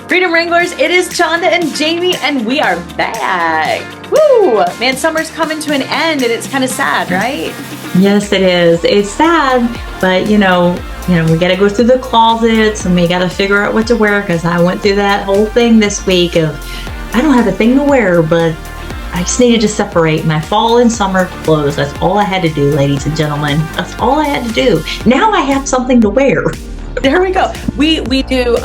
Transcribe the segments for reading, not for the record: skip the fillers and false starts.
Freedom Wranglers, it is Chanda and Jamie, and we are back. Woo! Man, summer's coming to an end, and it's kind of sad, right? Yes, it is. It's sad, but we got to go through the closets and we got to figure out what to wear, because I went through that whole thing this week of I don't have a thing to wear, but I just needed to separate my fall and summer clothes. That's all I had to do, ladies and gentlemen. That's all I had to do. Now I have something to wear. There we go. We do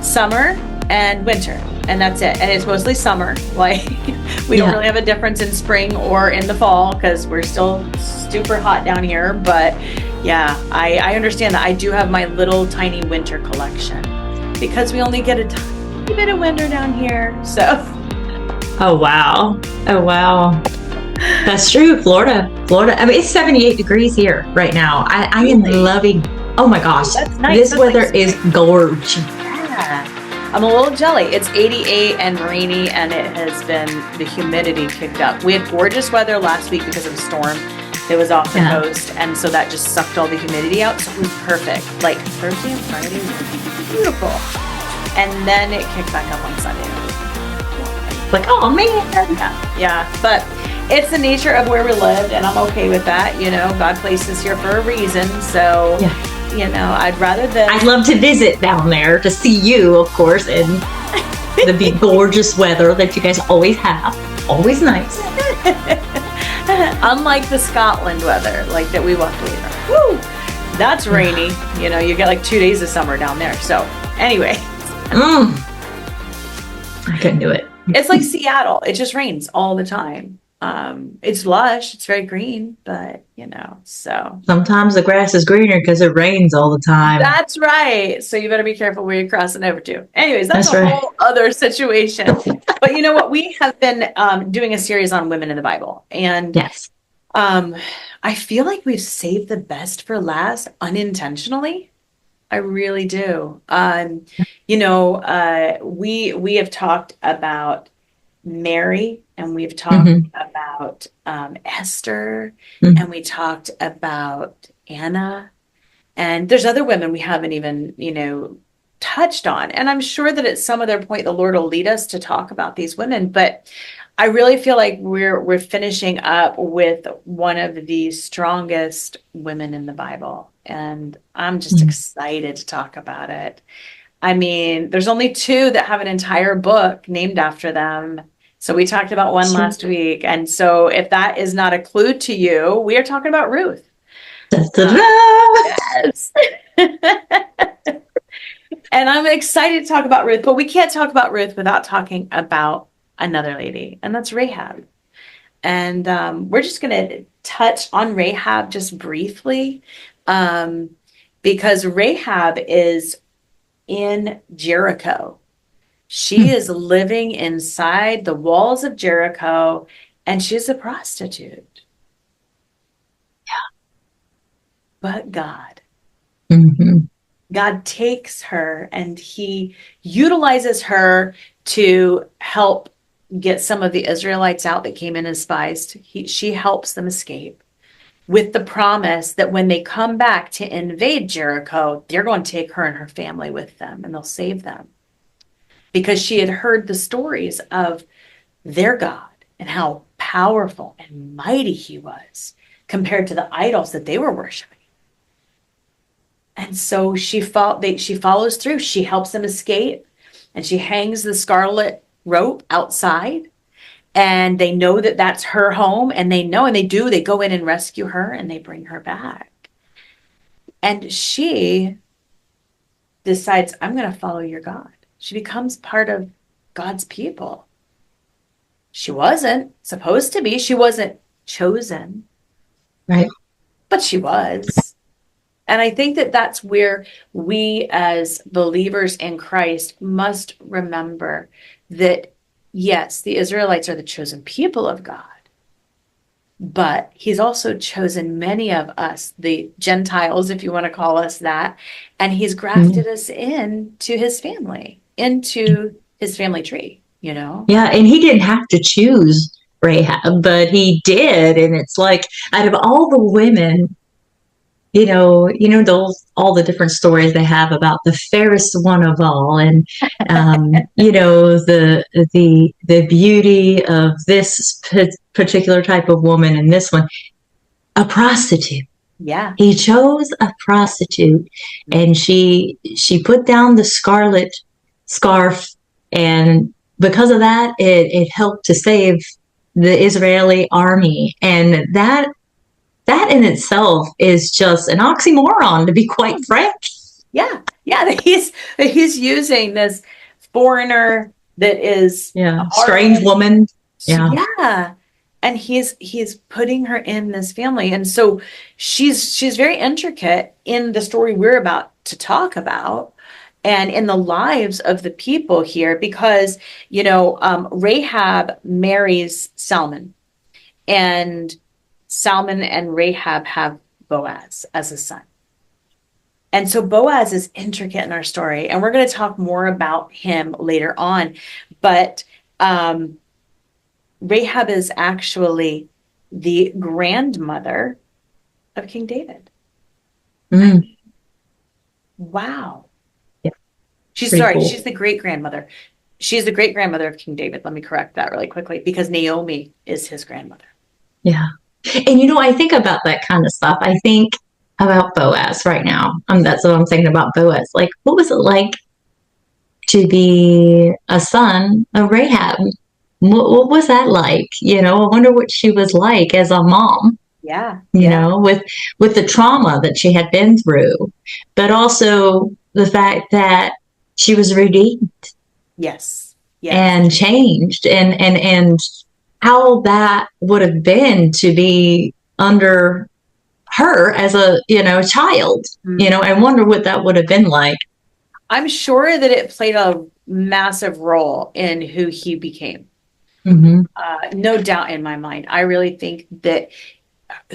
summer and winter, and that's it. And it's mostly summer. Like we don't really have a difference in spring or in the fall because we're still super hot down here. But yeah, I understand that. I do have my little tiny winter collection because we only get a tiny bit of winter down here. So. Oh wow. That's true. Florida. I mean, it's 78 degrees here right now. I am loving. Oh my gosh, that's nice. This weather is gorgeous. Yeah, I'm a little jelly. It's 88 and rainy, and it has been the humidity kicked up. We had gorgeous weather last week because of a storm that was off the coast, and so that just sucked all the humidity out. So it was perfect. Like Thursday and Friday were beautiful, and then it kicked back up on Sunday. Like, oh man. Yeah, but it's the nature of where we lived, and I'm okay with that. God placed us here for a reason. So, I'd rather than. I'd love to visit down there to see you, of course, and the gorgeous weather that you guys always have. Always nice. Unlike the Scotland weather, like that we walked away from. Woo! That's rainy. You get like 2 days of summer down there. So, anyway. I couldn't do it. It's like Seattle. It just rains all the time. It's lush. It's very green, but so. Sometimes the grass is greener because it rains all the time. That's right. So you better be careful where you're crossing over to. Anyways, that's a whole other situation. But you know what? We have been doing a series on women in the Bible. And yes. I feel like we've saved the best for last unintentionally. I really do. We have talked about Mary, and we've talked about Esther, and we talked about Anna, and there's other women we haven't even, touched on. And I'm sure that at some other point, the Lord will lead us to talk about these women. But I really feel like we're finishing up with one of the strongest women in the Bible. And I'm just excited to talk about it. I mean, there's only two that have an entire book named after them. So we talked about one last week. And so if that is not a clue to you, we are talking about Ruth. Yes. And I'm excited to talk about Ruth, but we can't talk about Ruth without talking about another lady, and that's Rahab. And we're just going to touch on Rahab just briefly. Because Rahab is in Jericho. She is living inside the walls of Jericho, and she's a prostitute. Yeah. But God. God takes her, and he utilizes her to help get some of the Israelites out that came in as spies. She helps them escape, with the promise that when they come back to invade Jericho, they're going to take her and her family with them, and they'll save them. Because she had heard the stories of their God and how powerful and mighty he was compared to the idols that they were worshiping. And so she follows through. She helps them escape, and she hangs the scarlet rope outside. And they know that that's her home, and they go in and rescue her, and they bring her back. And she decides, I'm going to follow your God. She becomes part of God's people. She wasn't supposed to be. She wasn't chosen. Right. But she was. And I think that that's where we as believers in Christ must remember that, yes, the Israelites are the chosen people of God, but he's also chosen many of us, the Gentiles, if you want to call us that, and he's grafted us into his family, into his family tree, Yeah, and he didn't have to choose Rahab, but he did. And it's like, out of all the women those all the different stories they have about the fairest one of all, and the beauty of this particular type of woman, and this one, a prostitute. Yeah. He chose a prostitute, and she put down the scarlet scarf, and because of that, it helped to save the Israeli army, and that in itself is just an oxymoron, to be quite frank. Yeah. Yeah. That he's using this foreigner that is Yeah, strange already, woman. Yeah. yeah. And he's putting her in this family. And so she's very intricate in the story we're about to talk about and in the lives of the people here because, Rahab marries Salmon, and Salmon and Rahab have Boaz as a son. And so Boaz is intricate in our story, and we're going to talk more about him later on. But um, Rahab is actually the grandmother of King David. Mm, Wow. yeah, She's pretty sorry, cool. she's the great grandmother. She's the great grandmother of King David. Let me correct that really quickly because Naomi is his grandmother. Yeah. And I think about that kind of stuff. I think about Boaz right now. That's what I'm thinking about Boaz. Like, what was it like to be a son of Rahab? What was that like? I wonder what she was like as a mom, Yeah, yeah, with the trauma that she had been through, but also the fact that she was redeemed yes, yes. and changed, and how that would have been to be under her as a child. Mhm. I wonder what that would have been like. I'm sure that it played a massive role in who he became. Mm-hmm. No doubt in my mind. I really think that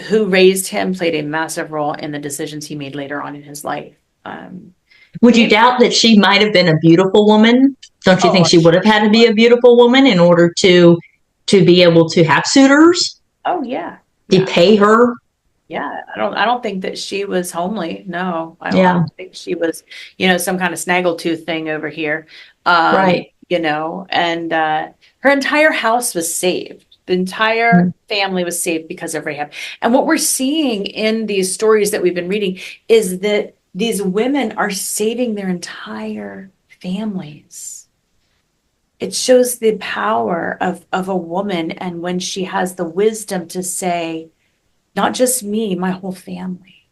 who raised him played a massive role in the decisions he made later on in his life. Um, Would you maybe, doubt that she might have been a beautiful woman? Don't you oh, think I'm she would sure have had she to be was. a beautiful woman in order to be able to have suitors, Oh, yeah, to yeah, pay her? yeah. I don't think that she was homely. No, I don't Yeah, think she was, some kind of snaggletooth thing over here. right. And her entire house was saved. The entire family was saved because of Rahab. And what we're seeing in these stories that we've been reading is that these women are saving their entire families. It shows the power of a woman and when she has the wisdom to say, not just me, my whole family.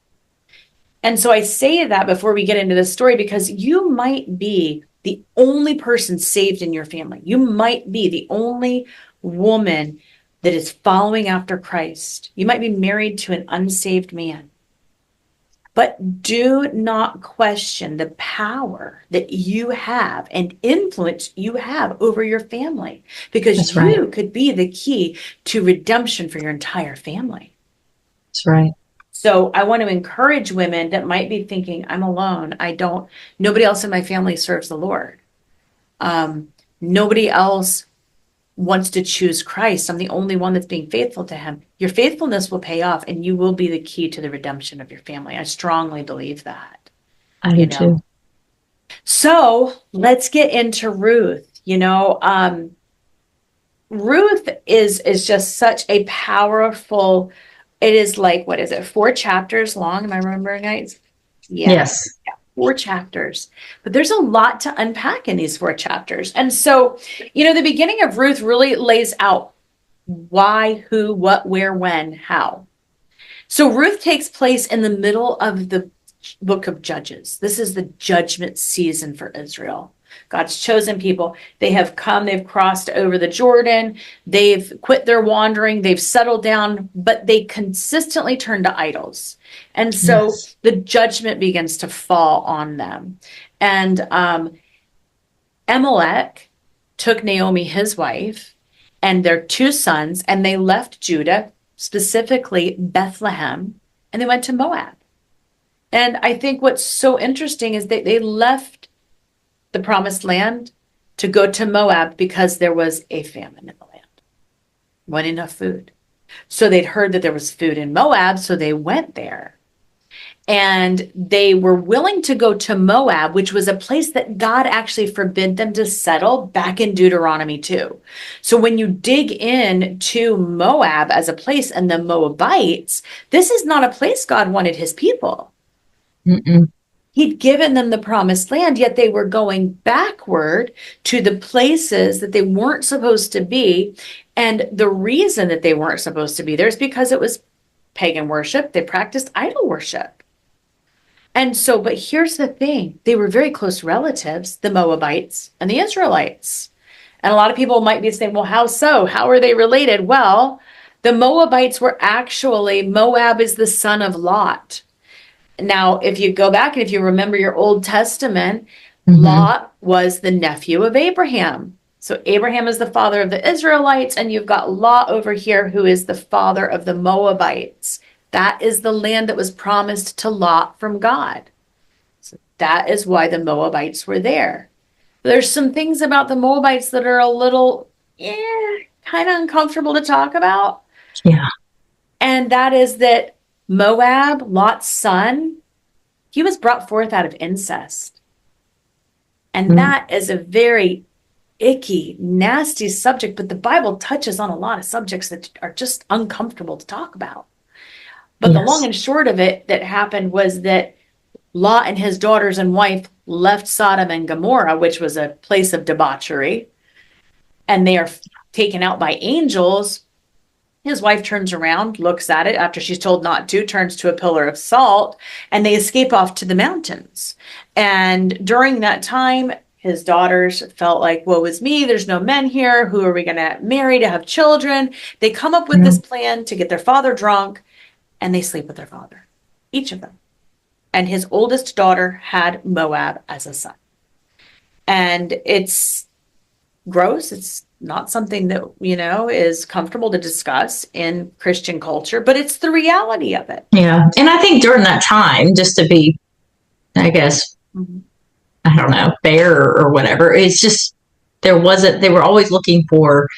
And so I say that before we get into this story because you might be the only person saved in your family. You might be the only woman that is following after Christ. You might be married to an unsaved man. But do not question the power that you have and influence you have over your family because That's right. you could be the key to redemption for your entire family. That's right. So I want to encourage women that might be thinking, I'm alone. Nobody else in my family serves the Lord. Nobody else wants to choose Christ. I'm the only one that's being faithful to him. Your faithfulness will pay off and you will be the key to the redemption of your family. I strongly believe that, I you do know. too. So let's get into Ruth. Ruth is just such a powerful, it is like, what is it, 4 chapters long? Am I remembering right? Yeah, Yes. 4 chapters. But there's a lot to unpack in these 4 chapters. And so, the beginning of Ruth really lays out why, who, what, where, when, how. So Ruth takes place in the middle of the book of Judges. This is the judgment season for Israel. God's chosen people. They have come, they've crossed over the Jordan, they've quit their wandering, they've settled down, but they consistently turn to idols. And so Yes. the judgment begins to fall on them. And Amalek took Naomi, his wife, and their 2 sons, and they left Judah, specifically Bethlehem, and they went to Moab. And I think what's so interesting is they left the promised land to go to Moab because there was a famine in the land, wasn't enough food. So they'd heard that there was food in Moab, so they went there. And they were willing to go to Moab, which was a place that God actually forbid them to settle back in Deuteronomy 2. So when you dig in to Moab as a place and the Moabites, this is not a place God wanted his people. Mm-mm. He'd given them the promised land, yet they were going backward to the places that they weren't supposed to be. And the reason that they weren't supposed to be there is because it was pagan worship. They practiced idol worship. And so, but here's the thing, they were very close relatives, the Moabites and the Israelites. And a lot of people might be saying, well, how so? How are they related? Well, the Moabites were actually, Moab is the son of Lot. Now, if you go back and if you remember your Old Testament, Mm-hmm. Lot was the nephew of Abraham. So Abraham is the father of the Israelites, and you've got Lot over here, who is the father of the Moabites. That is the land that was promised to Lot from God. So that is why the Moabites were there. There's some things about the Moabites that are a little, kind of uncomfortable to talk about. Yeah. And that is that Moab, Lot's son, he was brought forth out of incest. And Mm. that is a very icky, nasty subject, but the Bible touches on a lot of subjects that are just uncomfortable to talk about. But the long Yes. and short of it that happened was that Lot and his daughters and wife left Sodom and Gomorrah, which was a place of debauchery, and they are taken out by angels. His wife turns around, looks at it after she's told not to, turns to a pillar of salt, and they escape off to the mountains. And during that time, his daughters felt like, woe is me, there's no men here. Who are we going to marry to have children? They come up with Yeah. this plan to get their father drunk, and they sleep with their father, each of them. And his oldest daughter had Moab as a son. And it's gross. It's not something that, is comfortable to discuss in Christian culture, but it's the reality of it. Yeah. And I think during that time, just to be, I guess, Mhm. I don't know, fair or whatever, it's just, they were always looking for,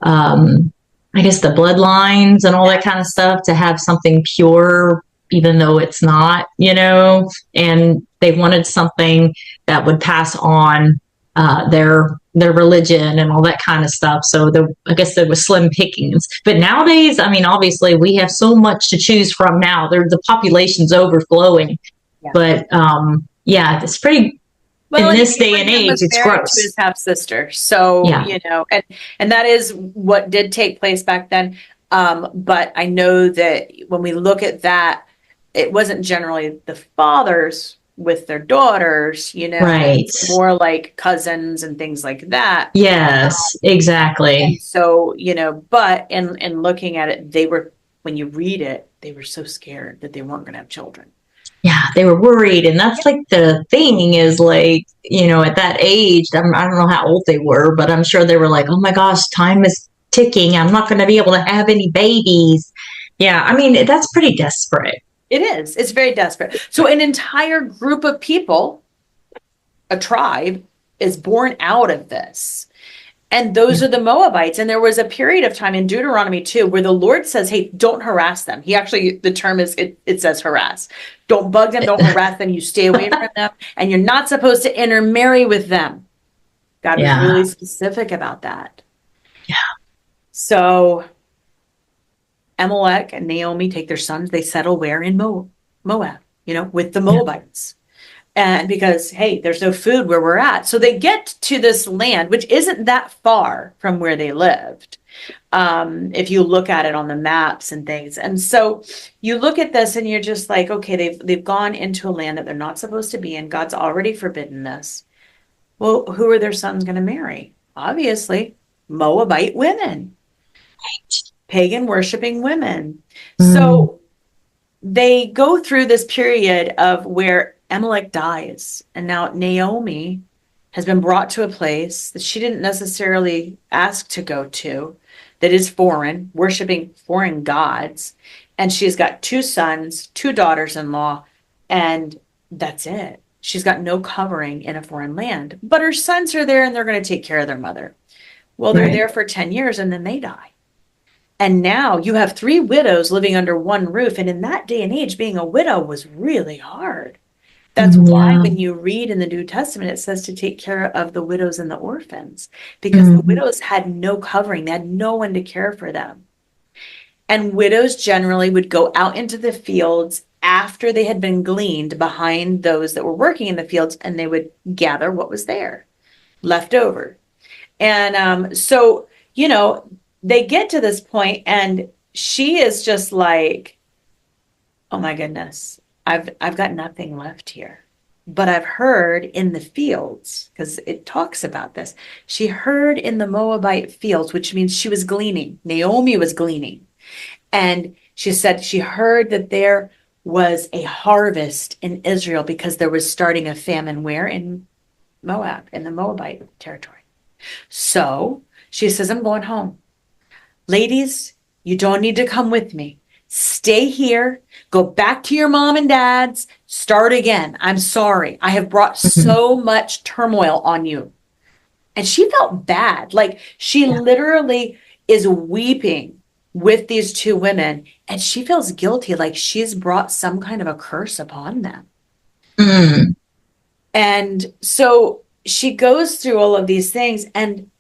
I guess, the bloodlines and all that kind of stuff to have something pure, even though it's not, and they wanted something that would pass on their religion and all that kind of stuff. So I guess there was slim pickings. But nowadays, I mean, obviously, we have so much to choose from now. The population's overflowing. Yeah. But yeah, it's pretty. Well, In and this day and Abraham age, was it's married to gross. his half sister, so Yeah. and that is what did take place back then. But I know that when we look at that, it wasn't generally the fathers with their daughters. Right. It's more like cousins and things like that. Yes, exactly. And so, but in looking at it, when you read it, they were so scared that they weren't going to have children. Yeah, they were worried. And that's like the thing is like, at that age, I don't know how old they were, but I'm sure they were like, oh my gosh, time is ticking. I'm not going to be able to have any babies. Yeah, I mean, that's pretty desperate. It is. It's very desperate. So an entire group of people, a tribe, is born out of this. And those are the Moabites. And there was a period of time in Deuteronomy 2 where the Lord says, hey, don't harass them. He actually, the term is, it says harass. Don't bug them, don't harass them. You stay away from them. And you're not supposed to intermarry with them. God was really specific about that. Yeah. So Amalek and Naomi take their sons, they settle where in Moab, with the Moabites. And because, hey, there's no food where we're at. So they get to this land, which isn't that far from where they lived, if you look at it on the maps and things. And so you look at this and you're just like, okay, they've gone into a land that they're not supposed to be in. God's already forbidden this. Well, who are their sons going to marry? Obviously, Moabite women, pagan worshiping women. So they go through this period of where Amalek dies, and now Naomi has been brought to a place that she didn't necessarily ask to go to, that is foreign, worshiping foreign gods. And she's got 2 sons, 2 daughters-in-law, and that's it. She's got no covering in a foreign land. But her sons are there, and they're going to take care of their mother. Well, they're there for 10 years, and then they die. And now you have three widows living under one roof. And in that day and age, being a widow was really hard. That's why Yeah. when you read in the New Testament, it says to take care of the widows and the orphans, because the Mm-hmm. widows had no covering. They had no one to care for them. And widows generally would go out into the fields after they had been gleaned behind those that were working in the fields, and they would gather what was there left over. And so, they get to this point, and she is just like, oh my goodness, I've got nothing left here. But I've heard in the fields, because it talks about this, she heard in the Moabite fields, which means she was gleaning. Naomi was gleaning. And she said she heard that there was a harvest in Israel because there was starting a famine where? In Moab, in the Moabite territory. So she says, I'm going home. Ladies, you don't need to come with me. Stay here, go back to your mom and dad's, start again. I'm sorry. I have brought Mm-hmm. so much turmoil on you. And she felt bad. Like she Yeah. literally is weeping with these two women, and she feels guilty, like she's brought some kind of a curse upon them. Mm. And so she goes through all of these things, and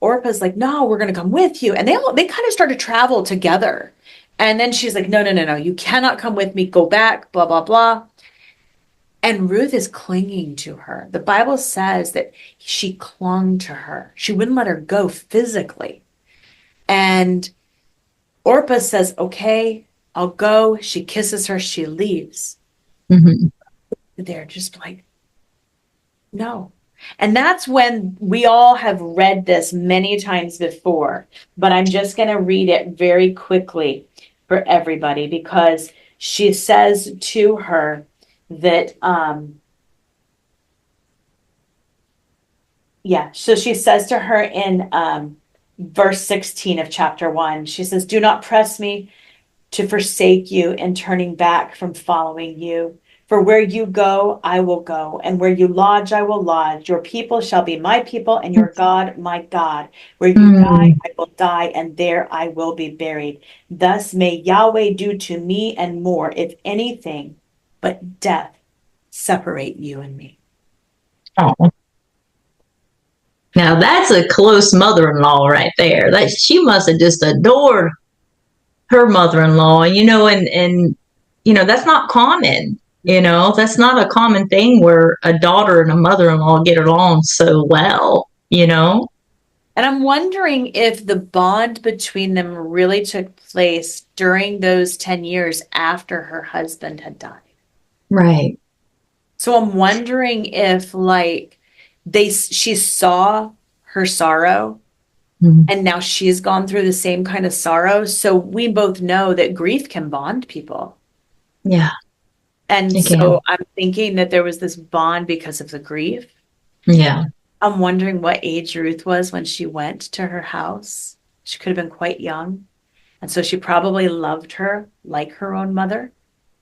Orpah's like, no, we're going to come with you. And they kind of start to travel together. And then she's like, no, no, no, no, you cannot come with me. Go back, blah, blah, blah. And Ruth is clinging to her. The Bible says that she clung to her. She wouldn't let her go physically. And Orpah says, okay, I'll go. She kisses her. She leaves. Mm-hmm. They're just like, no. And that's when we all have read this many times before, but I'm just going to read it very quickly for everybody, because she says to her that, so she says to her in verse 16 of chapter 1, she says, do not press me to forsake you and turning back from following you. For where you go, I will go, and where you lodge, I will lodge. Your people shall be my people, and your God, my God. Where you die, Mm. I will die, and there I will be buried. Thus may Yahweh do to me and more, if anything but death separate you and me. Oh. Now that's a close mother-in-law right there. That she must have just adored her mother-in-law. And that's not common. That's not a common thing where a daughter and a mother-in-law get along so well. And I'm wondering if the bond between them really took place during those 10 years after her husband had died. Right. So I'm wondering if like she saw her sorrow, Mm. and now she's gone through the same kind of sorrow. So we both know that grief can bond people. Yeah. And so Again. I'm thinking that there was this bond because of the grief. Yeah. I'm wondering what age Ruth was when she went to her house. She could have been quite young. And so she probably loved her like her own mother.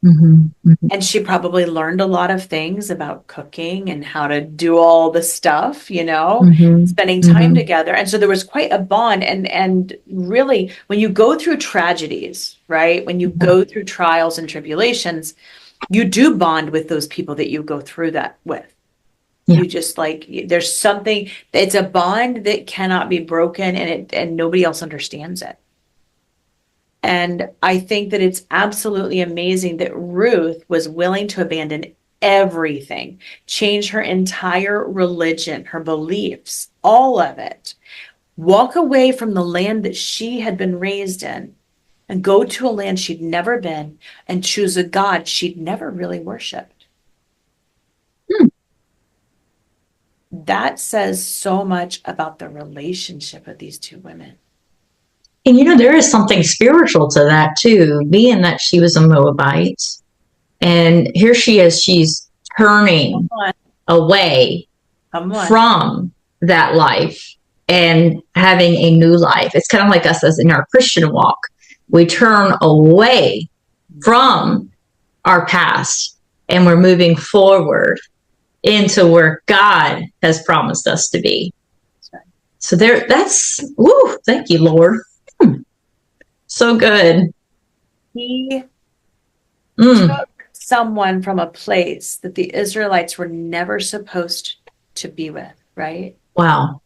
Mm-hmm. Mm-hmm. And she probably learned a lot of things about cooking and how to do all the stuff, Mm-hmm. spending time Mm-hmm. together. And so there was quite a bond. And really, when you go through tragedies, right? When you Yeah. go through trials and tribulations, you do bond with those people that you go through that with. Yeah. You just like, there's something, it's a bond that cannot be broken, and nobody else understands it. And I think that it's absolutely amazing that Ruth was willing to abandon everything, change her entire religion, her beliefs, all of it, walk away from the land that she had been raised in, and go to a land she'd never been and choose a God she'd never really worshiped. Hmm. That says so much about the relationship of these two women. And there is something spiritual to that too, being that she was a Moabite. And here she is, she's Come turning on, away come on. from that life and having a new life. It's kind of like us as in our Christian walk. We turn away from our past and we're moving forward into where God has promised us to be. So that's, woo, thank you, Lord. So good. He Mm. took someone from a place that the Israelites were never supposed to be with, right? Wow.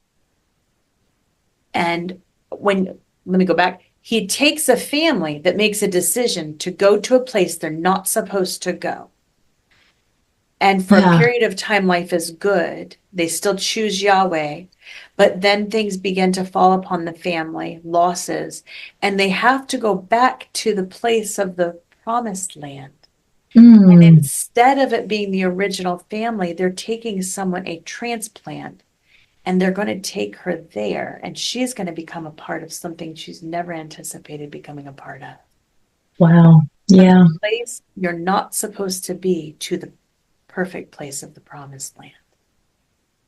And let me go back, he takes a family that makes a decision to go to a place they're not supposed to go. And for a Yeah. period of time, life is good. They still choose Yahweh, but then things begin to fall upon the family, losses, and they have to go back to the place of the promised land. And Mm. instead of it being the original family, they're taking someone, a transplant, and they're going to take her there, and she's going to become a part of something she's never anticipated becoming a part of. Wow. From Yeah. the place you're not supposed to be to the perfect place of the promised land.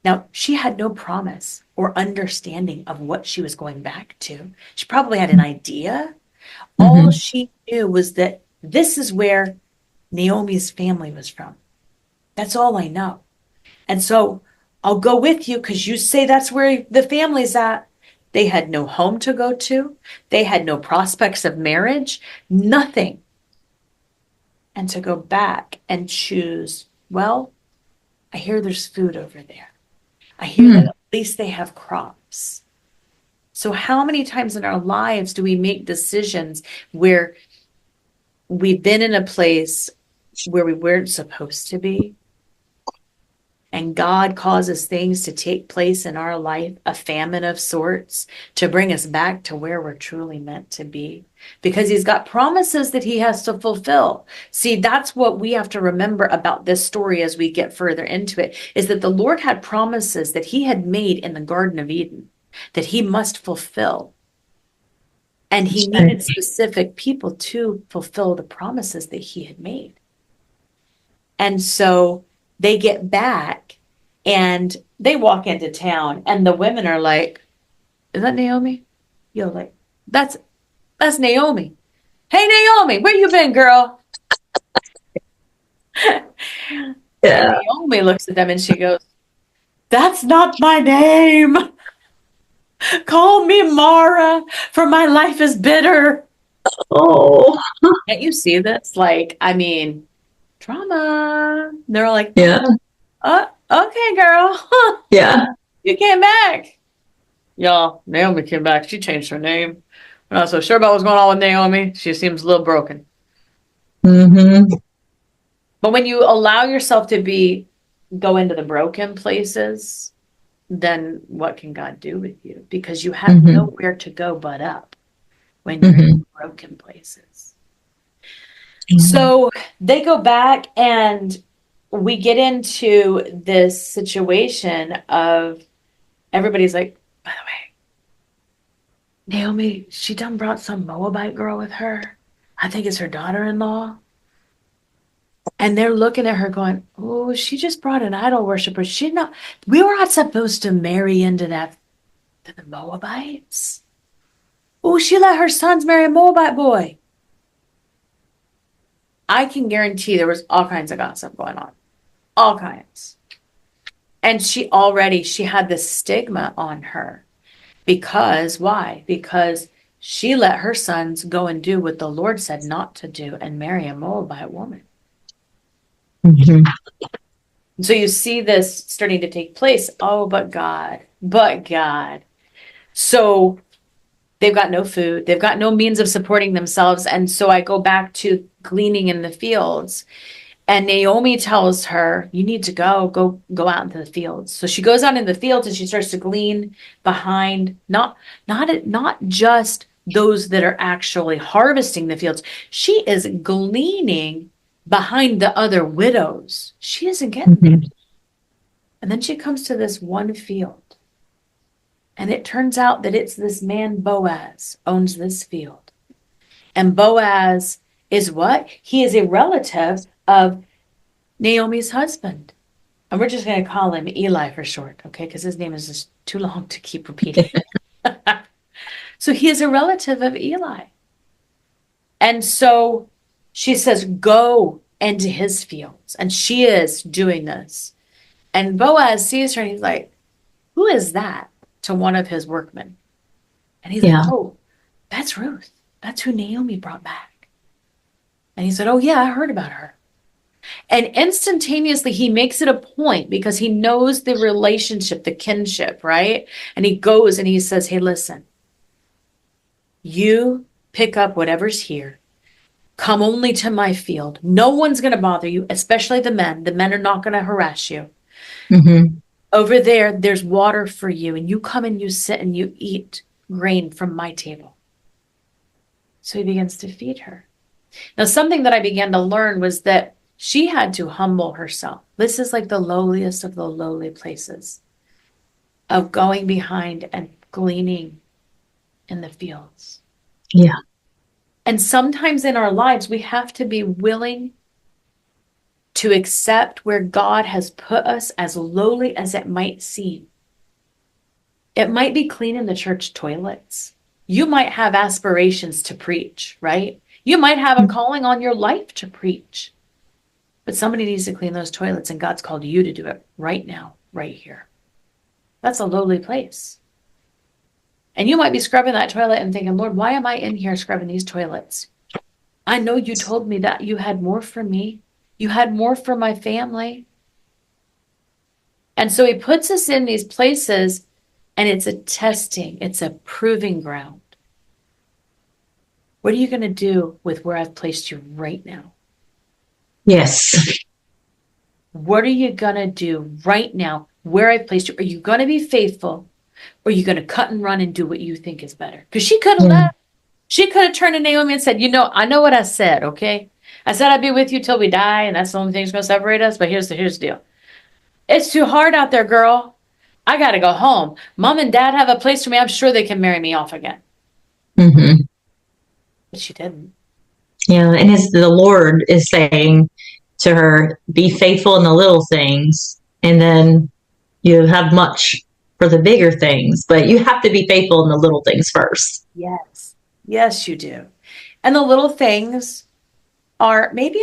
Now, she had no promise or understanding of what she was going back to. She probably had an idea. All Hmm. she knew was that this is where Naomi's family was from. That's all I know. And so I'll go with you because you say that's where the family's at. They had no home to go to, they had no prospects of marriage, nothing. And to go back and choose, well, I hear there's food over there. I hear that Mm. at least they have crops. So, how many times in our lives do we make decisions where we've been in a place where we weren't supposed to be? And God causes things to take place in our life, a famine of sorts, to bring us back to where we're truly meant to be. Because He's got promises that He has to fulfill. See, that's what we have to remember about this story as we get further into it, is that the Lord had promises that He had made in the Garden of Eden that He must fulfill. And He That's right. needed specific people to fulfill the promises that He had made. And so they get back and they walk into town and the women are like, is that Naomi? You're like, that's Naomi. Hey Naomi, where you been, girl? And Yeah. Naomi looks at them and she goes, that's not my name. Call me Mara, for my life is bitter. Oh. Can't you see this? Like, I mean, drama. They're like, Yeah. okay, girl. Yeah. You came back. Y'all, Naomi came back. She changed her name. I'm not so sure about what's going on with Naomi. She seems a little broken. Hmm. But when you allow yourself to go into the broken places, then what can God do with you? Because you have Hmm. nowhere to go but up when you're in Hmm. broken places. Hmm. So they go back and we get into this situation of everybody's like, by the way, Naomi, she done brought some Moabite girl with her. I think it's her daughter-in-law. And they're looking at her going, oh, she just brought an idol worshiper. We were not supposed to marry into to the Moabites. Oh, she let her sons marry a Moabite boy. I can guarantee there was all kinds of gossip going on. All kinds. And she had this stigma on her because why? Because she let her sons go and do what the Lord said not to do and marry a Moabite woman. Hmm. So you see this starting to take place. Oh, but God, but God. So they've got no food, they've got no means of supporting themselves. And so I go back to gleaning in the fields. And Naomi tells her, you need to go out into the fields. So she goes out in the fields and she starts to glean behind not just those that are actually harvesting the fields. She is gleaning behind the other widows. She isn't getting there. Hmm. And then she comes to this one field. And it turns out that it's this man, Boaz, owns this field. And Boaz is what? He is a relative of Naomi's husband. And we're just going to call him Eli for short, okay? Because his name is just too long to keep repeating. So he is a relative of Eli. And so she says, go into his fields. And she is doing this. And Boaz sees her and he's like, who is that? To one of his workmen. And he's like, Yeah. oh, that's Ruth. That's who Naomi brought back. And he said, oh, yeah, I heard about her. And instantaneously, he makes it a point because he knows the relationship, the kinship, right? And he goes and he says, hey, listen, you pick up whatever's here. Come only to my field. No one's going to bother you, especially the men. The men are not going to harass you. Mm-hmm. Over there, there's water for you, and you come and you sit and you eat grain from my table. So he begins to feed her. Now, something that I began to learn was that she had to humble herself. This is like the lowliest of the lowly places of going behind and gleaning in the fields. Yeah. And sometimes in our lives, we have to be willing to accept where God has put us, as lowly as it might seem. It might be cleaning the church toilets. You might have aspirations to preach, right? You might have a calling on your life to preach. But somebody needs to clean those toilets, and God's called you to do it right now, right here. That's a lowly place. And you might be scrubbing that toilet and thinking, Lord, why am I in here scrubbing these toilets? I know you told me that you had more for me. You had more for my family. And so he puts us in these places, and it's a testing. It's a proving ground. What are you going to do with where I've placed you right now? Yes. What are you going to do right now where I've placed you? Are you going to be faithful, or are you going to cut and run and do what you think is better? Because she could have left. She could have turned to Naomi and said, I know what I said, okay? I said I'd be with you till we die, and that's the only thing that's going to separate us. But here's the deal. It's too hard out there, girl. I got to go home. Mom and Dad have a place for me. I'm sure they can marry me off again. Mm-hmm. But she didn't. Yeah, and as the Lord is saying to her, be faithful in the little things, and then you have much for the bigger things, but you have to be faithful in the little things first. Yes. Yes, you do. And the little things are, maybe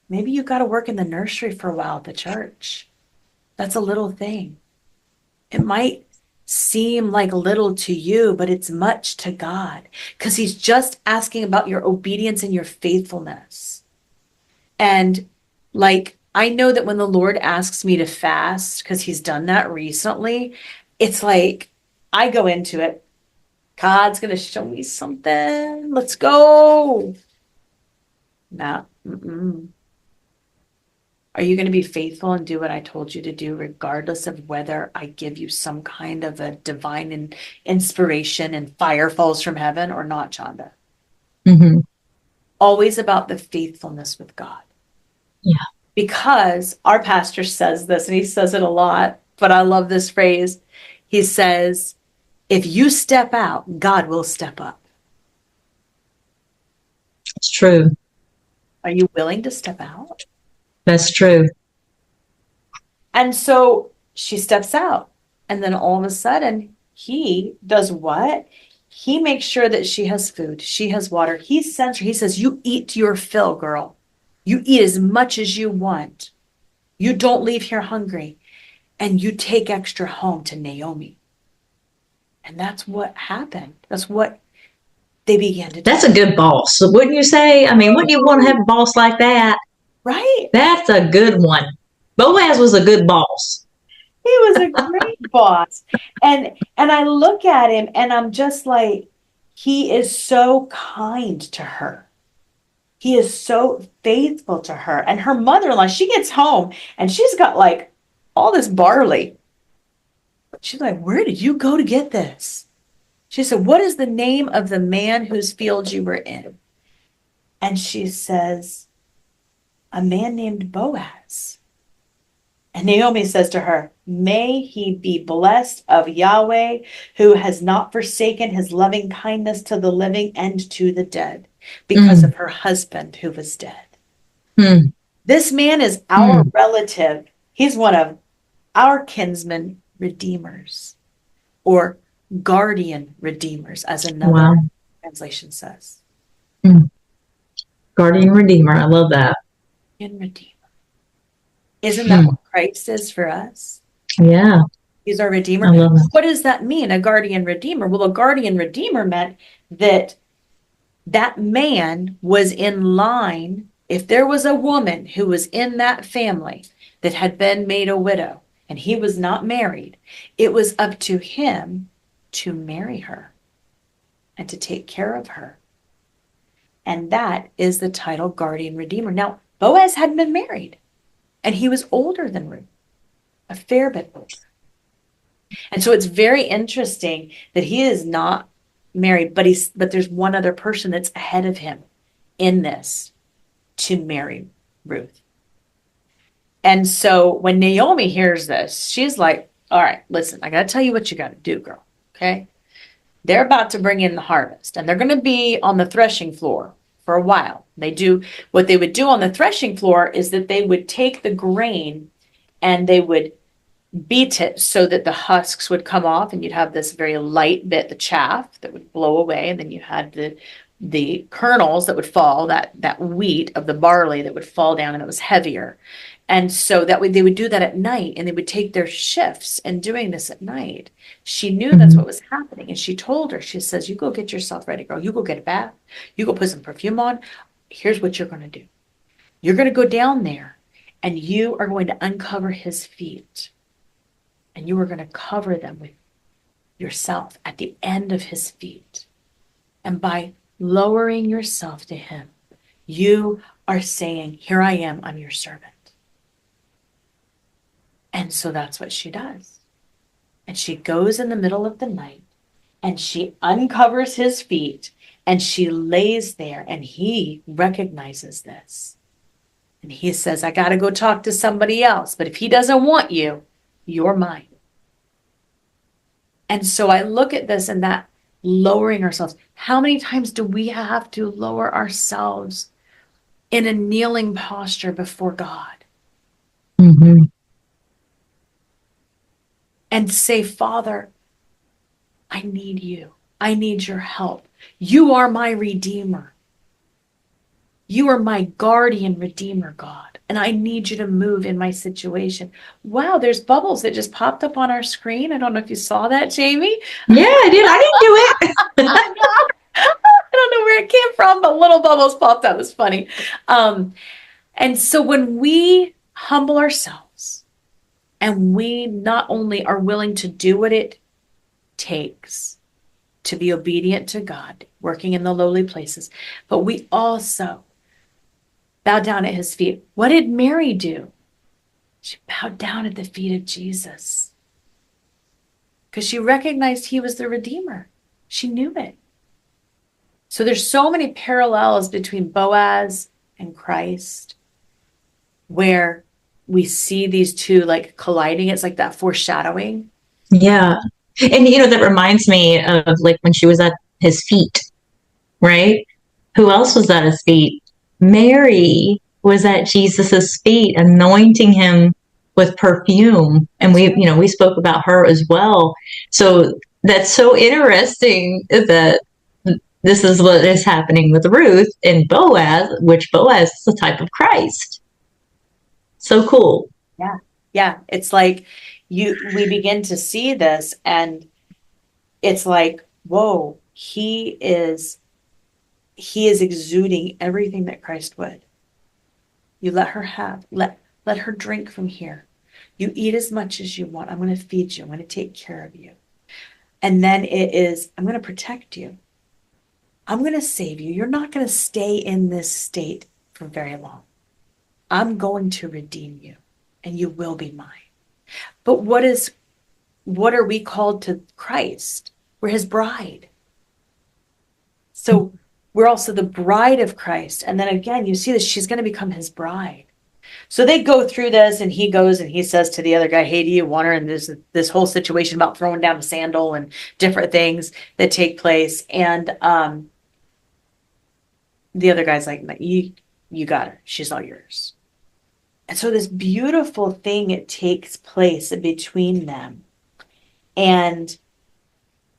you got to work in the nursery for a while at the church. That's a little thing. It might seem like little to you, but it's much to God, because he's just asking about your obedience and your faithfulness. And like, I know that when the Lord asks me to fast, because he's done that recently, it's like I go into it. God's going to show me something. Let's go. No. Are you going to be faithful and do what I told you to do, regardless of whether I give you some kind of a divine inspiration and fire falls from heaven or not, Chanda? Mm-hmm. Always about the faithfulness with God. Yeah. Because our pastor says this, and he says it a lot, but I love this phrase. He says, if you step out, God will step up. It's true. Are you willing to step out? That's true. And so she steps out, and then all of a sudden he does what? He makes sure that she has food, she has water. He sends her, he says, you eat your fill, girl. You eat as much as you want. You don't leave here hungry, and you take extra home to Naomi. And that's what happened. That's what they began to do. That's a good boss, wouldn't you say? I mean, wouldn't you want to have a boss like that? Right. That's a good one. Boaz was a good boss. He was a great boss. And I look at him and I'm just like, he is so kind to her. He is so faithful to her. And her mother-in-law, she gets home and she's got like all this barley. She's like, where did you go to get this? She said, what is the name of the man whose field you were in? And she says, a man named Boaz. And Naomi says to her, may he be blessed of Yahweh, who has not forsaken his loving kindness to the living and to the dead, because of her husband who was dead. This man is our relative. He's one of our kinsman redeemers, or guardian redeemers, as another translation says. Guardian Redeemer. I love that. Guardian Redeemer. Isn't that what Christ is for us? Yeah. He's our Redeemer. I love that. What does that mean, a guardian Redeemer? Well, a guardian Redeemer meant that That man was in line. If there was a woman who was in that family that had been made a widow and he was not married, it was up to him to marry her and to take care of her. And that is the title guardian redeemer. Now, Boaz hadn't been married and he was older than Ruth, a fair bit older. And so it's very interesting that he is not married, but there's one other person that's ahead of him in this to marry Ruth. And so when Naomi hears this, she's like, all right, listen, I got to tell you what you got to do, girl. Okay. They're about to bring in the harvest and they're going to be on the threshing floor for a while. What they would do on the threshing floor is that they would take the grain and they would beat it so that the husks would come off and you'd have this very light bit, the chaff that would blow away. And then you had the kernels that would fall, that wheat of the barley that would fall down and it was heavier. And so that way they would do that at night and they would take their shifts and doing this at night. She knew that's what was happening. And she told her, she says, you go get yourself ready, girl. You go get a bath. You go put some perfume on. Here's what you're going to do. You're going to go down there and you are going to uncover his feet. And you are going to cover them with yourself at the end of his feet. And by lowering yourself to him, you are saying, here I am, I'm your servant. And so that's what she does. And she goes in the middle of the night and she uncovers his feet and she lays there and he recognizes this. And he says, I got to go talk to somebody else. But if he doesn't want you, you're mine. And so I look at this and that lowering ourselves. How many times do we have to lower ourselves in a kneeling posture before God? Mm-hmm. And say, Father, I need you. I need your help. You are my redeemer. You are my guardian redeemer, God. And I need you to move in my situation. Wow, there's bubbles that just popped up on our screen. I don't know if you saw that, Jamie. Yeah, I did. I didn't do it. I don't know where it came from, but little bubbles popped up. It's funny. And so when we humble ourselves and we not only are willing to do what it takes to be obedient to God, working in the lowly places, but we also bow down at his feet. What did Mary do? She bowed down at the feet of Jesus because she recognized he was the Redeemer. She knew it. So there's so many parallels between Boaz and Christ where we see these two like colliding. It's like that foreshadowing. Yeah. And that reminds me of like when she was at his feet, right? Who else was at his feet? Mary was at Jesus's feet, anointing him with perfume. And we spoke about her as well. So that's so interesting that this is what is happening with Ruth and Boaz, which Boaz is the type of Christ. So cool. Yeah. Yeah. It's like we begin to see this and it's like, whoa, he is exuding everything that Christ would. You let her let her drink from here. You eat as much as you want. I'm going to feed you. I'm going to take care of you. And then I'm going to protect you. I'm going to save you. You're not going to stay in this state for very long. I'm going to redeem you and you will be mine. But what are we called to Christ? We're his bride. So we're also the bride of Christ. And then again, you see this, she's going to become his bride. So they go through this and he goes and he says to the other guy, hey, do you want her? And there's this whole situation about throwing down a sandal and different things that take place. And the other guy's like, you got her. She's all yours. And so this beautiful thing, it takes place between them. And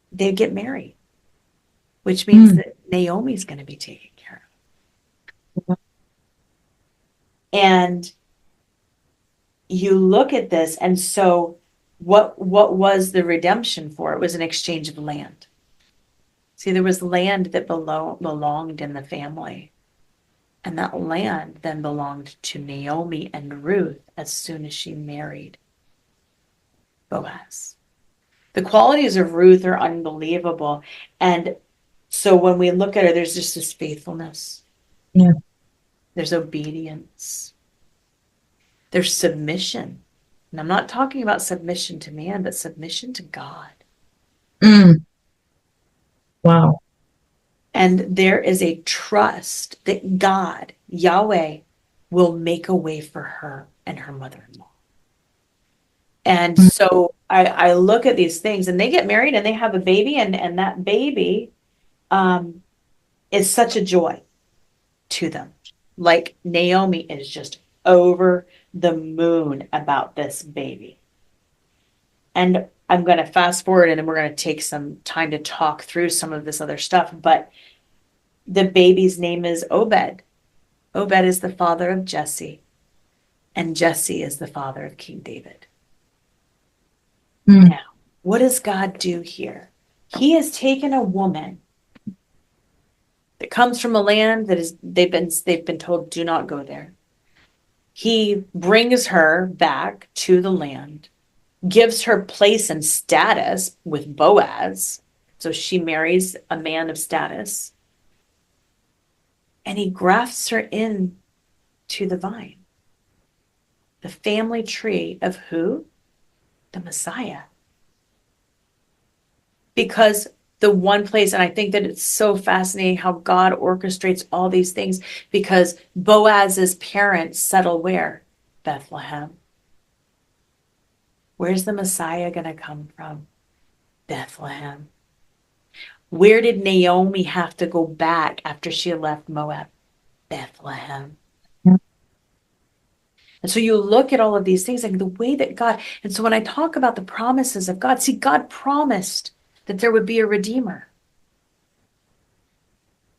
they get married, which means that Naomi's going to be taken care of. And you look at this, and so what was the redemption for? It was an exchange of land. See, there was land that belonged in the family. And that land then belonged to Naomi and Ruth as soon as she married Boaz. The qualities of Ruth are unbelievable. And so when we look at her, there's just this faithfulness, Yeah. there's obedience, there's submission. And I'm not talking about submission to man, but submission to God. Mm. Wow. And there is a trust that God, Yahweh, will make a way for her and her mother-in-law. And Mm. so I look at these things and they get married and they have a baby, and that baby is such a joy to them. Like Naomi is just over the moon about this baby. And I'm going to fast forward and then we're going to take some time to talk through some of this other stuff. But the baby's name is Obed. Obed is the father of Jesse, and Jesse is the father of King David. Mm. Now, what does God do here? He has taken a woman that comes from a land that is they've been told do not go there. He brings her back to the land, gives her place and status with Boaz. So she marries a man of status. And he grafts her in to the vine. The family tree of who? The Messiah. Because the one place, and I think that it's so fascinating how God orchestrates all these things, because Boaz's parents settle where? Bethlehem. Where's the Messiah going to come from? Bethlehem. Where did Naomi have to go back after she left Moab? Bethlehem. Yeah. And so you look at all of these things, like the way that God, and so when I talk about the promises of God, see, God promised that there would be a redeemer.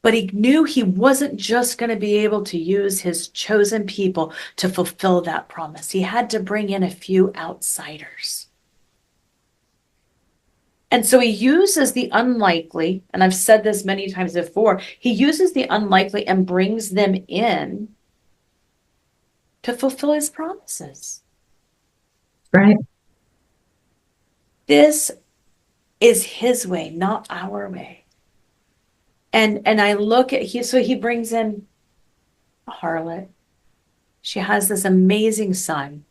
But he knew he wasn't just going to be able to use his chosen people to fulfill that promise. He had to bring in a few outsiders. And so he uses the unlikely, and I've said this many times before, he uses the unlikely and brings them in to fulfill his promises. Right. This is his way, not our way. And I look at he brings in a harlot. She has this amazing son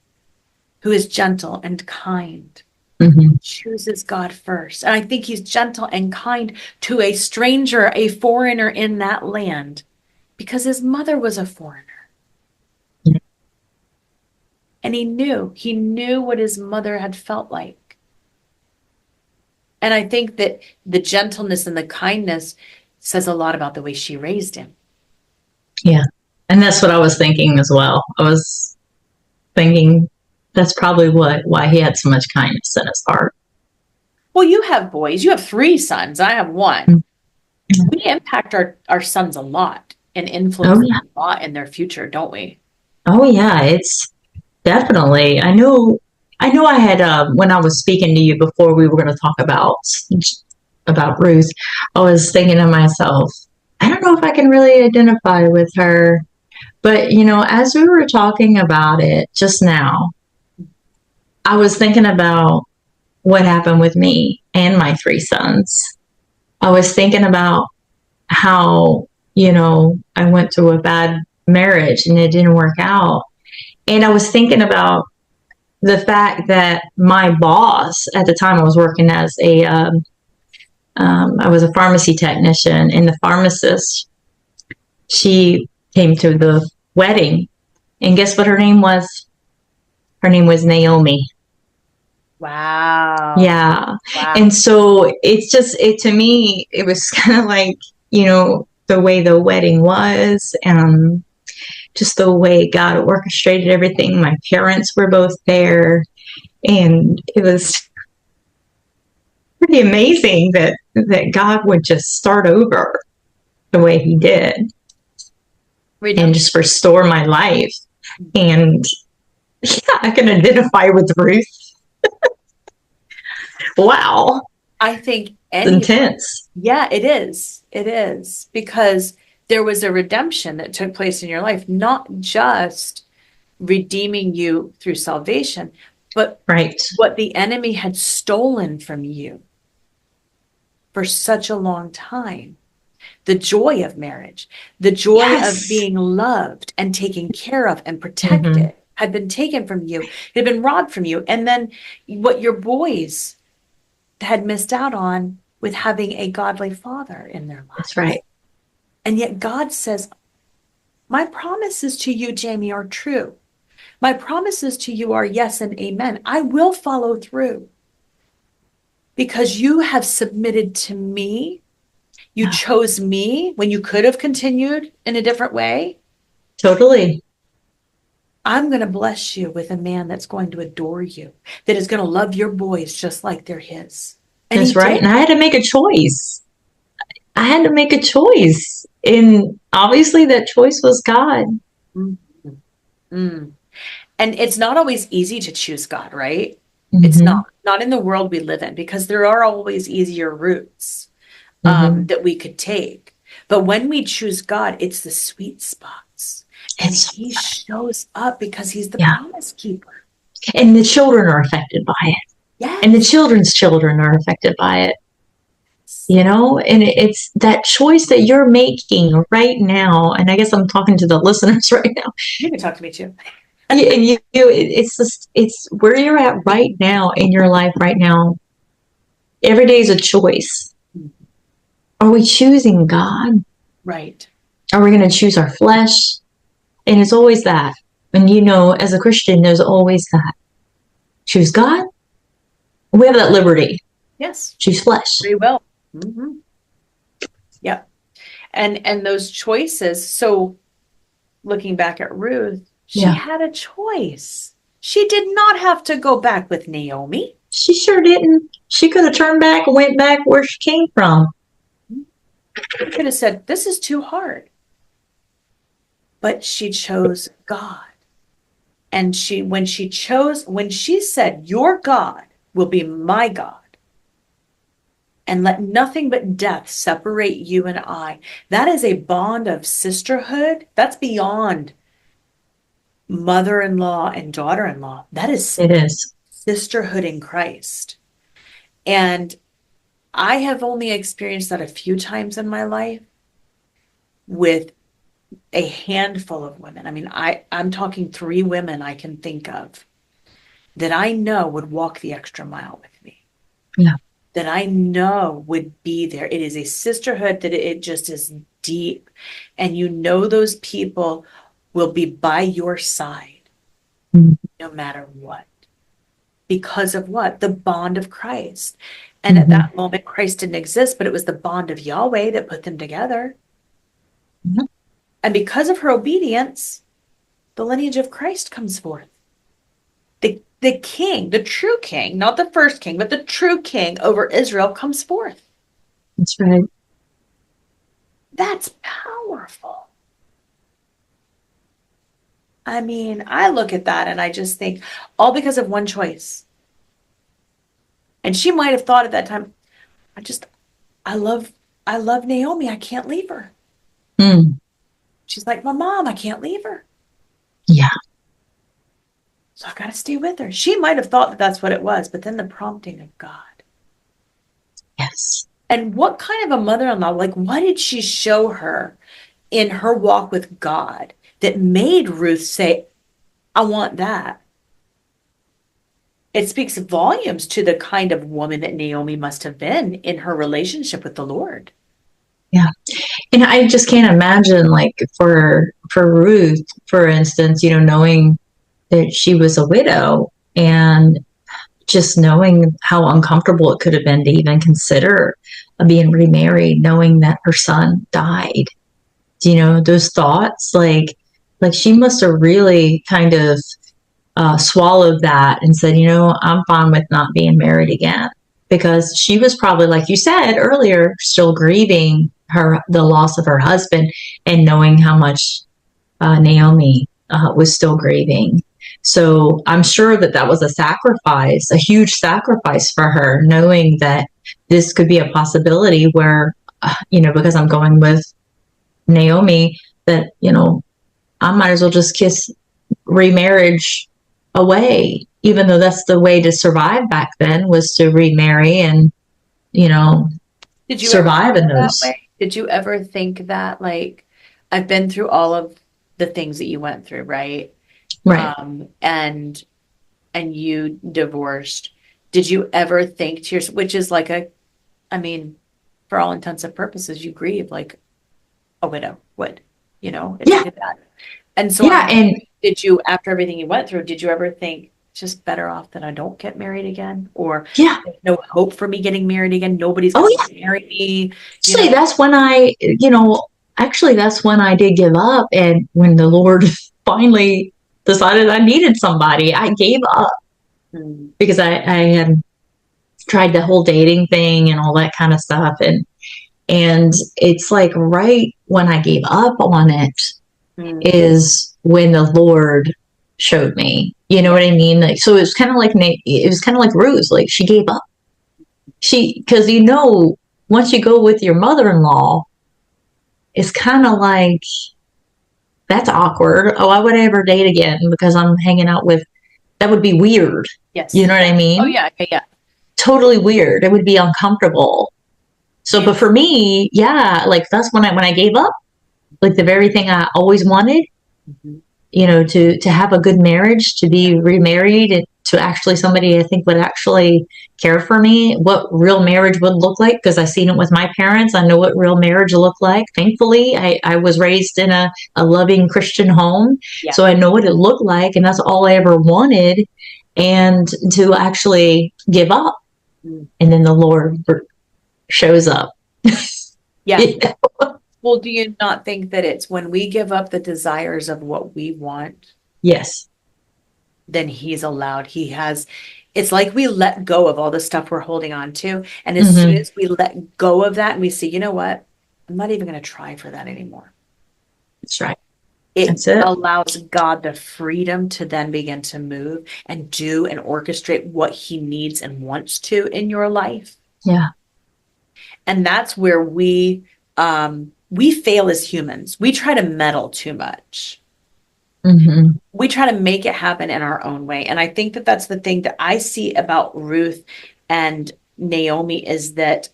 who is gentle and kind. Mm-hmm. Chooses God first. And I think he's gentle and kind to a stranger, a foreigner in that land, because his mother was a foreigner. Yeah. And he knew what his mother had felt like. And I think that the gentleness and the kindness says a lot about the way she raised him. Yeah. And that's what I was thinking as well. I was thinking that's probably why he had so much kindness in his heart. Well, you have boys. You have 3 sons. I have 1. Mm-hmm. We impact our sons a lot and influence Oh, yeah. them a lot in their future, don't we? Oh, yeah. It's definitely. I know I had, when I was speaking to you before we were going to talk about Ruth, I was thinking to myself, I don't know if I can really identify with her. But, as we were talking about it just now, I was thinking about what happened with me and my 3 sons. I was thinking about how, I went through a bad marriage and it didn't work out. And I was thinking about the fact that my boss at the time, I was working as I was a pharmacy technician, and the pharmacist, she came to the wedding, and guess what her name was? Her name was Naomi. Wow. Yeah. Wow. And so to me, it was kind of like, the way the wedding was, just the way God orchestrated everything. My parents were both there, and it was pretty amazing that God would just start over the way he did and just restore my life. And yeah, I can identify with Ruth. Wow. I think It's anyone, intense. yeah, it is. It is because there was a redemption that took place in your life, not just redeeming you through salvation, but Right. what the enemy had stolen from you for such a long time. The joy of marriage, the joy of Yes. being loved and taken care of and Hmm. protected had been taken from you, it had been robbed from you. And then what your boys had missed out on with having a godly father in their That's lives. right. And yet God says, my promises to you, Jamie, are true. My promises to you are yes and amen. I will follow through because you have submitted to me. You Yeah. chose me when you could have continued in a different way. Totally. I'm going to bless you with a man that's going to adore you, that is going to love your boys just like they're his. And he That's right. did. And I had to make a choice. I had to make a choice. And obviously that choice was God. Mm, mm. And it's not always easy to choose God, right? It's Hmm. not in the world we live in because there are always easier routes Hmm. that we could take. But when we choose God, it's the sweet spots. And It's, he shows up because he's the yeah. promise keeper. And the children are affected by it. And the Yes. children's children are affected by it. And it's that choice that you're making right now. And I guess I'm talking to the listeners right now. You can talk to me too. It's just, it's where you're at right now in your life right now. Every day is a choice. Are we choosing God? Right. Are we going to choose our flesh? And it's always that. And as a Christian, there's always that. Choose God. We have that liberty. Yes. Choose flesh. Free will. Mm-hmm. Yep. And those choices. So looking back at Ruth, she Yeah. had a choice. She did not have to go back with Naomi. She sure didn't. She could have turned back and went back where she came from. She could have said, this is too hard. But she chose God. And when she said, your God will be my God, and let nothing but death separate you and I, that is a bond of sisterhood. That's beyond mother-in-law and daughter-in-law. That is It is. sisterhood in Christ. And I have only experienced that a few times in my life with a handful of women. I mean, I'm talking 3 women I can think of that I know would walk the extra mile with me. Yeah. That I know would be there. It is a sisterhood that it just is deep. And those people will be by your side no matter what. Because of what? The bond of Christ. And at that moment, Christ didn't exist, but it was the bond of Yahweh that put them together. Mhm. And because of her obedience, the lineage of Christ comes forth. The king, the true king, not the first king, but the true king over Israel comes forth. That's right. That's powerful. I mean, I look at that and I just think, all because of one choice. And she might have thought at that time, I love Naomi. I can't leave her. Mm. She's like, my mom, I can't leave her. Yeah. So I've got to stay with her. She might have thought that that's what it was, but then the prompting of God. Yes. And what kind of a mother-in-law, like what did she show her in her walk with God that made Ruth say, I want that? It speaks volumes to the kind of woman that Naomi must have been in her relationship with the Lord. Yeah. And I just can't imagine, like, for Ruth, for instance, knowing that she was a widow and just knowing how uncomfortable it could have been to even consider being remarried, knowing that her son died. Those thoughts, like she must have really kind of swallowed that and said, I'm fine with not being married again, because she was probably, like you said earlier, still grieving the loss of her husband, and knowing how much Naomi was still grieving. So I'm sure that was a sacrifice, a huge sacrifice for her, knowing that this could be a possibility where, because I'm going with Naomi, that, I might as well just kiss remarriage away, even though that's the way to survive back then, was to remarry and, you know, Did you ever survive in feel that those. way? Did you ever think that, like, I've been through all of the things that you went through, right? Right. And you divorced. Did you ever think to yourself, which is like I mean, for all intents and purposes, you grieve like a widow would, if you Yeah. did that. And so I'm Yeah. wondering, And did you, after everything you went through, did you ever think it's just better off that I don't get married again? Or yeah. there's no hope for me getting married again? Nobody's Oh, gonna yeah. marry me, you Actually, know? that's when actually, that's when I did give up. And when the Lord finally decided I needed somebody, I gave up Mm, because I had tried the whole dating thing and all that kind of stuff. And it's like right when I gave up on it mm, is when the Lord showed me. You know yeah, what I mean? Like, so it was kind of like Ruth. Like she gave up. Because once you go with your mother-in-law, it's kind of like that's awkward. Oh, I would ever date again because I'm hanging out with. That would be weird. You yes, know what I yeah. Oh mean? yeah, yeah, yeah. Totally weird. It would be uncomfortable. So, Yeah. but for me, yeah, like that's when I gave up, like the very thing I always wanted, Mhm. to have a good marriage, to be remarried, and to actually somebody I think would actually care for me, what real marriage would look like, because I've seen it with my parents. I know what real marriage looked like. Thankfully, I was raised in a loving Christian home, Yeah. so I know what it looked like, and that's all I ever wanted. And to actually give up, Mm. and then the Lord shows up. Yeah. Yeah. Well, do you not think that it's when we give up the desires of what we want, Yes. then he's allowed, it's like we let go of all the stuff we're holding on to. And as soon Hmm. as we let go of that and we say, you know what? I'm not even going to try for that anymore. That's right. It That's it. allows God the freedom to then begin to move and do and orchestrate what he needs and wants to in your life. Yeah. And that's where we fail as humans. We try to meddle too much. Hmm. We try to make it happen in our own way. And I think that that's the thing that I see about Ruth and Naomi is that,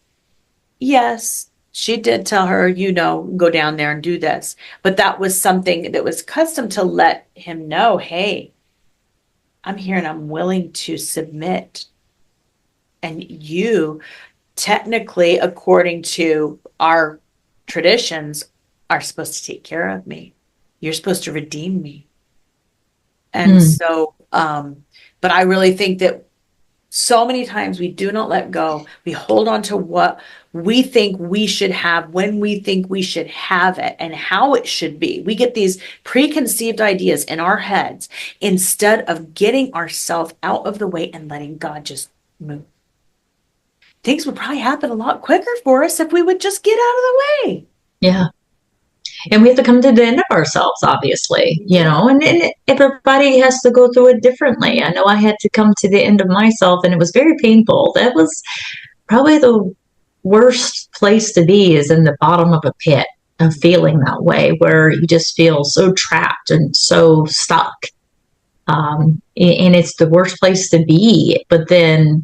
yes, she did tell her, go down there and do this. But that was something that was custom to let him know, hey, I'm here and I'm willing to submit. And you, technically, according to our traditions, are supposed to take care of me. You're supposed to redeem me. And Mm. so, but I really think that so many times we do not let go. We hold on to what we think we should have when we think we should have it and how it should be. We get these preconceived ideas in our heads instead of getting ourselves out of the way and letting God just move. Things would probably happen a lot quicker for us if we would just get out of the way. Yeah. And we have to come to the end of ourselves, obviously, We do. and everybody has to go through it differently. I know I had to come to the end of myself, and it was very painful. That was probably the worst place to be, is in the bottom of a pit of feeling that way, where you just feel so trapped and so stuck. And it's the worst place to be. But then,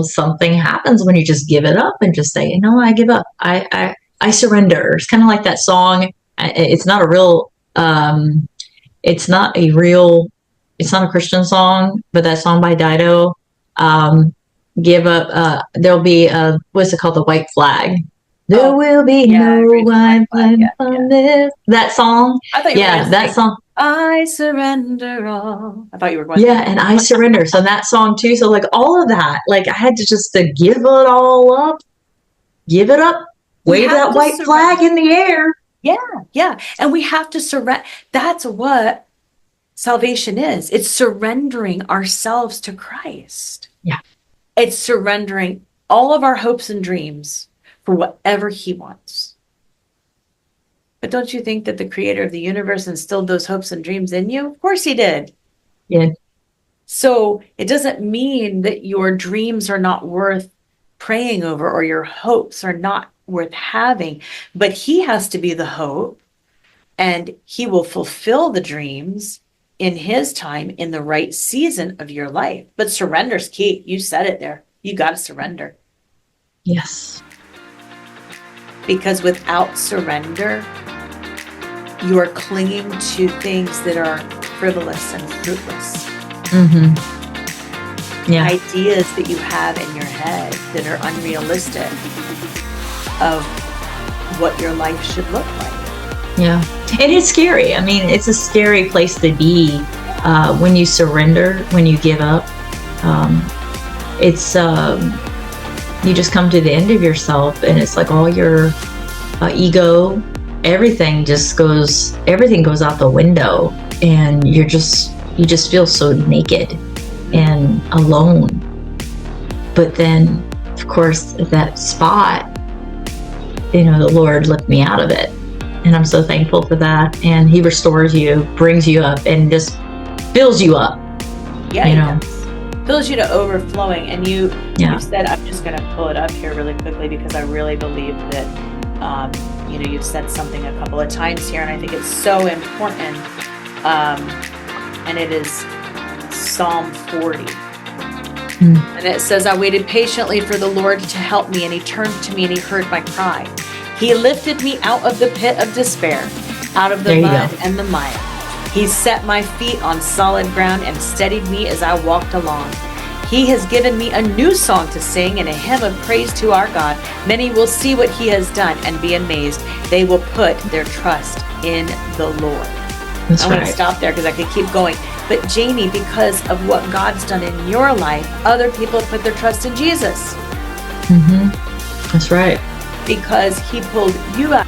something happens when you just give it up and just say, I give up. I surrender. It's kind of like that song. It's not a real, it's not a real, it's not a Christian song, but that song by Dido, um, give up, there'll be what's it called? The white flag. There Oh, will be yeah, no raise the white white flag. flag Yeah, from yeah. this. That song. I thought you were going Yeah, to that sing, song. I surrender all. I thought you were going Yeah, there. and I surrender. So that song too. So like all of that, like I had to just to give it all up, give it up, We wave have that to white flag surrender. in the air. Yeah, yeah. And we have to surrender. That's what salvation is. It's surrendering ourselves to Christ. Yeah. It's surrendering all of our hopes and dreams for whatever He wants. But don't you think that the creator of the universe instilled those hopes and dreams in you? Of course He did. Yeah. So it doesn't mean that your dreams are not worth praying over or your hopes are not worth having. But he has to be the hope, and he will fulfill the dreams in his time in the right season of your life. But surrender's key. You said it there. You got to surrender. Yes. Because without surrender, you are clinging to things that are frivolous and fruitless. Yeah. Ideas that you have in your head that are unrealistic of what your life should look like. Yeah. And it's scary. I mean, it's a scary place to be when you surrender, when you give up. It's you just come to the end of yourself, and it's like all your ego, everything goes out the window, and you just feel so naked and alone. But then, of course, at that spot, the Lord lifted me out of it. And I'm so thankful for that. And he restores you, brings you up, and just fills you up. Yeah, he does. Fills you to overflowing. And you said, I'm just going to pull it up here really quickly because I really believe that, you've said something a couple of times here, and I think it's so important. And it is Psalm 40. And it says, I waited patiently for the Lord to help me, and he turned to me and he heard my cry. He lifted me out of the pit of despair, out of the mud and the mire. He set my feet on solid ground and steadied me as I walked along. He has given me a new song to sing and a hymn of praise to our God. Many will see what he has done and be amazed. They will put their trust in the Lord. I'm going to stop there because I could keep going. But Jamie, because of what God's done in your life, other people have put their trust in Jesus. That's right. Because he pulled you out